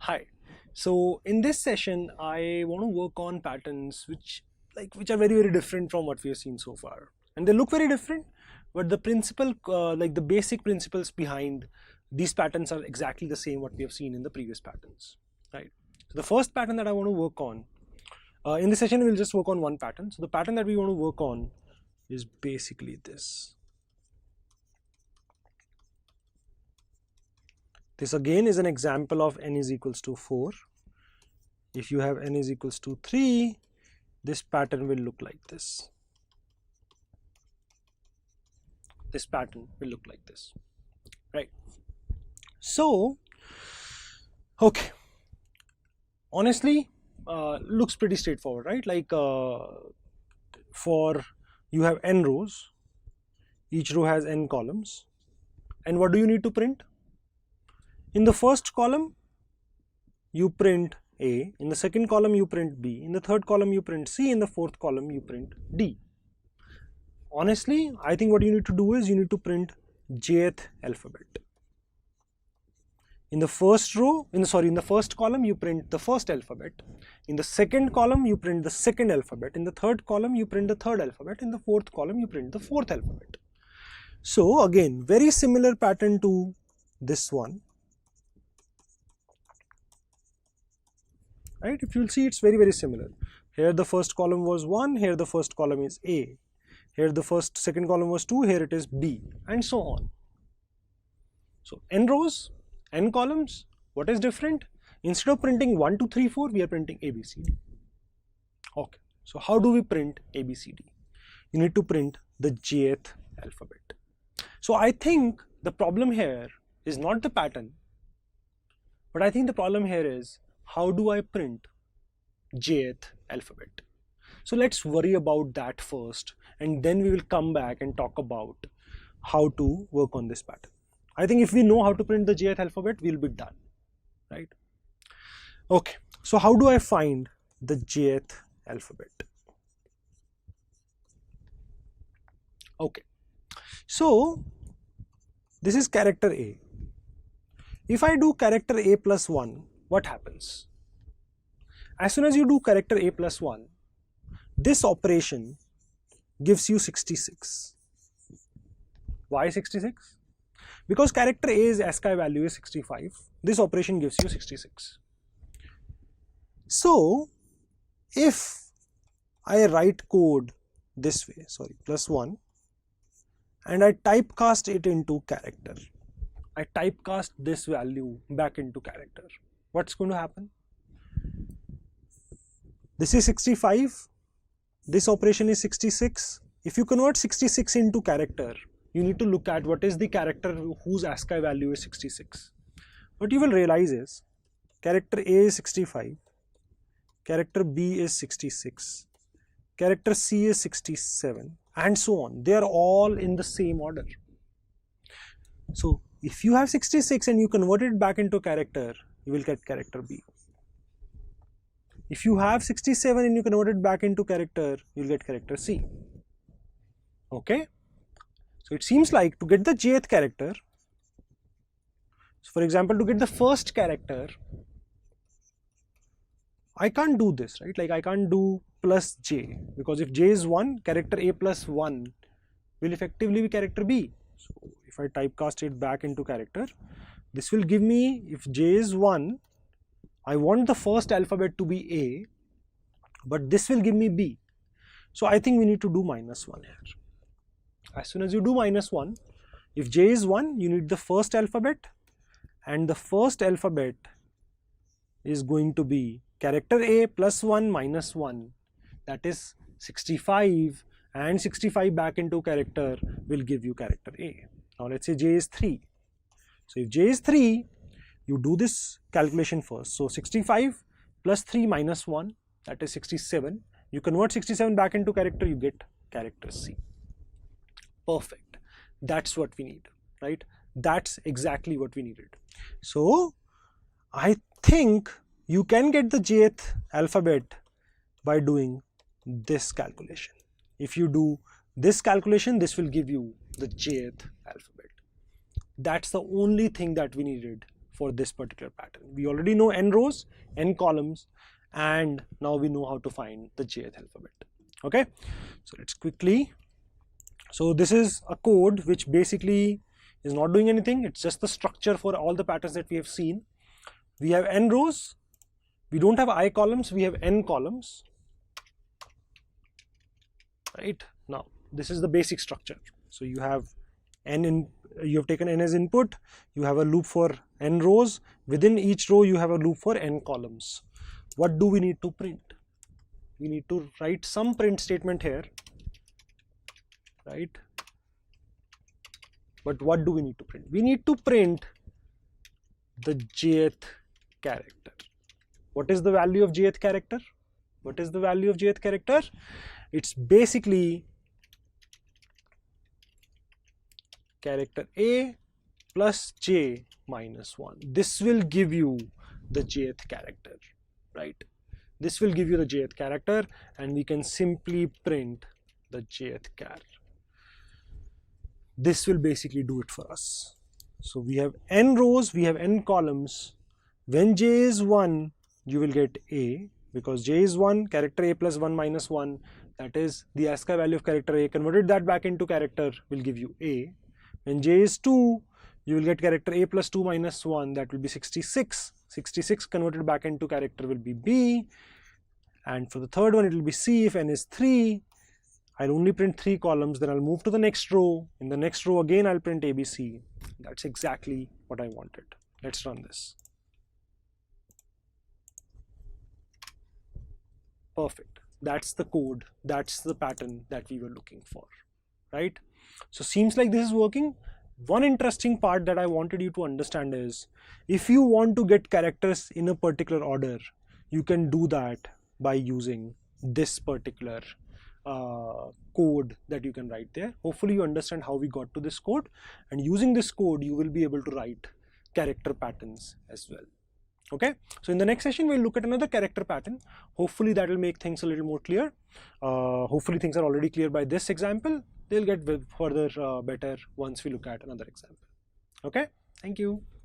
Hi. So in this session, I want to work on patterns which are very different from what we have seen so far, and they look very different, but the principle, like the basic principles behind these patterns are exactly the same what we have seen in the previous patterns, right? So the first pattern that I want to work on in this session, we'll just work on one pattern. So the pattern that we want to work on is basically this. This again is an example of n is equals to 4. If you have n is equals to 3, this pattern will look like this. This pattern will look like this, right? So, okay, honestly, looks pretty straightforward, right? Like for you have n rows, each row has n columns, and what do you need to print? In the first column, you print A, in the second column you print B, in the third column you print C, in the fourth column you print D. Honestly, I think what you need to do is you need to print jth alphabet. In the first column you print the first alphabet, in the second column you print the second alphabet, in the third column you print the third alphabet, in the fourth column you print the fourth alphabet. So again, very similar pattern to this one. Right, if you'll see, it's very similar. Here the first column was 1, here the first column is A, here the second column was 2, here it is B, and so on. So n rows, n columns. What is different? Instead of printing 1, 2, 3, 4, we are printing A, B, C, D. Okay, so how do we print A, B, C, D? You need to print the jth alphabet. So I think the problem here is not the pattern, but I think the problem here is, how do I print jth alphabet? So let's worry about that first, and then we will come back and talk about how to work on this pattern. I think if we know how to print the jth alphabet, we'll be done, right? Okay, so how do I find the jth alphabet? Okay, so this is character A. If I do character A plus 1, what happens? As soon as you do character A plus 1, this operation gives you 66. Why 66? Because character A's ASCII value is 65. This operation gives you 66. So, if I write code this way, plus 1, and I typecast it into character, I typecast this value back into character, what's going to happen? This is 65, this operation is 66. If you convert 66 into character, you need to look at what is the character whose ASCII value is 66. What you will realize is, character A is 65, character B is 66, character C is 67, and so on. They are all in the same order. So if you have 66 and you convert it back into character, you will get character B. If you have 67 and you convert it back into character, you will get character C. Okay? So it seems like to get the jth character, so for example, to get the first character, I can't do this, right? Like I can't do plus J, because if J is 1, character A plus 1 will effectively be character B. So if I typecast it back into character, this will give me, if J is 1, I want the first alphabet to be A, but this will give me B. So I think we need to do minus 1 here. As soon as you do minus 1, if J is 1, you need the first alphabet, and the first alphabet is going to be character A plus 1 minus 1, that is 65, and 65 back into character will give you character A. Now let's say J is 3. So if J is 3, you do this calculation first. So 65 plus 3 minus 1, that is 67. You convert 67 back into character, you get character C. Perfect. That's what we need, right? That's exactly what we needed. So I think you can get the jth alphabet by doing this calculation. If you do this calculation, this will give you the jth alphabet. That's the only thing that we needed for this particular pattern. We already know n rows, n columns, and now we know how to find the jth alphabet. Okay, so let's quickly. So this is a code which basically is not doing anything. It's just the structure for all the patterns that we have seen. We have n rows. We don't have I columns. We have n columns. Right now, this is the basic structure. So you have n in. You have taken n as input. You have a loop for n rows. Within each row, you have a loop for n columns. What do we need to print? We need to write some print statement here, right? But what do we need to print? We need to print the jth character. What is the value of jth character? What is the value of jth character? It's basically character A plus j minus 1. This will give you the jth character, right? This will give you the jth character, and we can simply print the jth char. This will basically do it for us. So we have n rows, we have n columns. When j is 1, you will get A, because j is 1, character A plus 1 minus 1, that is the ASCII value of character A. Converted that back into character will give you A. When j is 2, you will get character A plus 2 minus 1, that will be 66. 66 converted back into character will be B. And for the third one, it will be C. If n is 3, I'll only print 3 columns, then I'll move to the next row. In the next row again, I'll print ABC. That's exactly what I wanted. Let's run this. Perfect. That's the code. That's the pattern that we were looking for, right? So seems like this is working. One interesting part that I wanted you to understand is, if you want to get characters in a particular order, you can do that by using this particular code that you can write there. Hopefully you understand how we got to this code, and using this code you will be able to write character patterns as well. Okay, so in the next session we'll look at another character pattern. Hopefully that will make things a little more clear. Hopefully things are already clear by this example. They'll get further better once we look at another example. Okay, thank you.